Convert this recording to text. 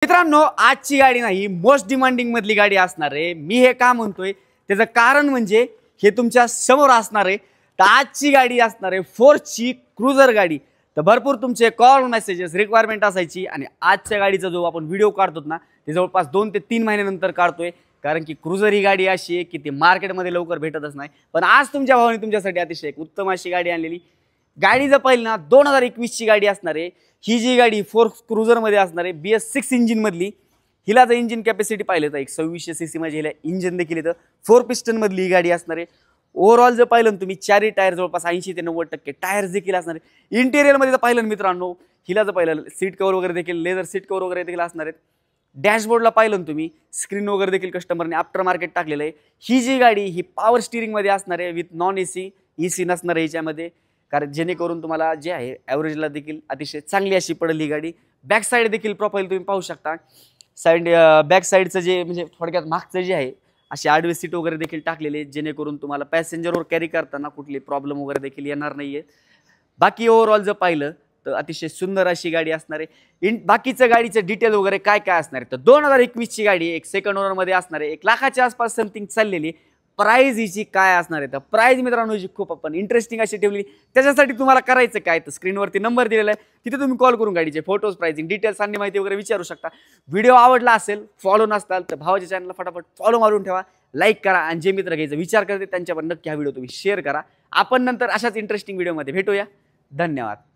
मित्रांनो, आजची गाडी नाही मोस्ट डिमांडिंग मधली गाडी असणार आहे। मी हे का म्हणतोय त्याचं कारण म्हणजे हे तुमच्या समोर असणार आहे। तर आजची गाडी असणार आहे फोर्सची क्रुझर गाडी। तर भरपूर तुमचे कॉल मेसेजेस रिक्वायरमेंट असायची आणि आजच्या गाडीचा जो आपण व्हिडिओ काढतो ना ते जवळपास 2 ते 3 महिन्यानंतर काढतोय, कारण की क्रुझर ही गाडी अशी आहे की ती मार्केटमध्ये लवकर भेटतच नाही। पण आज तुमच्या भावाने तुमच्यासाठी अतिशय एक उत्तम अशी गाडी आणलेली। गाडी जर पाहिली ना 2021 ची गाडी असणार आहे। ही जी गाडी फोर्स क्रुझर मध्ये असणार आहे BS6 इंजिन मधली। हिला जर इंजिन कॅपॅसिटी पाहिलं तर 2600 सीसी मध्ये हिला इंजिन देखील येतं। 4 पिस्टन मधली ही गाडी असणार आहे। ओव्हरऑल जर पाहिलं तुम्ही चारही टायर जवळपास 80 ते 90% टायर्स देखील असणार आहे। इंटेरियर मध्ये जर पाहिलं मित्रांनो, हिला जर पाहिलं सीट कव्हर वगैरे देखील लेदर सीट कव्हर वगैरे देखील असणार आहेत। डॅशबोर्डला पाहिलं तुम्ही स्क्रीन वगैरे देखील कस्टमरने आफ्टर मार्केट टाकलेलं आहे। ही जी गाडी ही पॉवर स्टीअरिंग मध्ये असणार आहे विथ नॉन एसी नसणार आहे याच्यामध्ये, कारण जेणेकरून तुम्हाला जे आहे ॲव्हरेजला देखील अतिशय चांगली अशी पडेल ही गाडी। बॅक साईड देखील प्रोफाईल तुम्ही पाहू शकता। बॅक साईडचं जे म्हणजे थोडक्यात मागचं जे आहे असे आडवे सीट वगैरे देखील टाकलेले, जेणेकरून तुम्हाला पॅसेंजरवर कॅरी करताना कुठले प्रॉब्लेम वगैरे देखील येणार नाहीये। बाकी ओव्हरऑल जर पाहिलं तर अतिशय सुंदर अशी गाडी असणार आहे। बाकीचं गाडीचं डिटेल वगैरे काय काय असणार आहे तर 2021 ची गाडी एक सेकंड ओनर मध्ये असणार आहे। 1 लाखाच्या आसपास समथिंग चाललेली। प्राइस हिची काय असणार आहे तर प्राइस मित्रांनो जी खूप आपण इंटरेस्टिंग अशी ठेवली। त्याच्यासाठी तुम्हाला करायचं काय तर स्क्रीनवरती नंबर दिलेला आहे, तिथे तुम्ही कॉल करून गाडीचे फोटोज, प्राइसिंग डिटेल्स आणि माहिती वगैरे विचारू शकता। व्हिडिओ आवडला असेल, फॉलो नसताल तर भावाच्या चॅनलला फटाफट फॉलो मारून ठेवा, लाईक करा आणि जे मित्र घ्यायचा विचार करते त्यांच्यावर नक्की हा व्हिडिओ तुम्ही शेअर करा। आपण नंतर अशाच इंटरेस्टिंग व्हिडिओमध्ये भेटूया। धन्यवाद।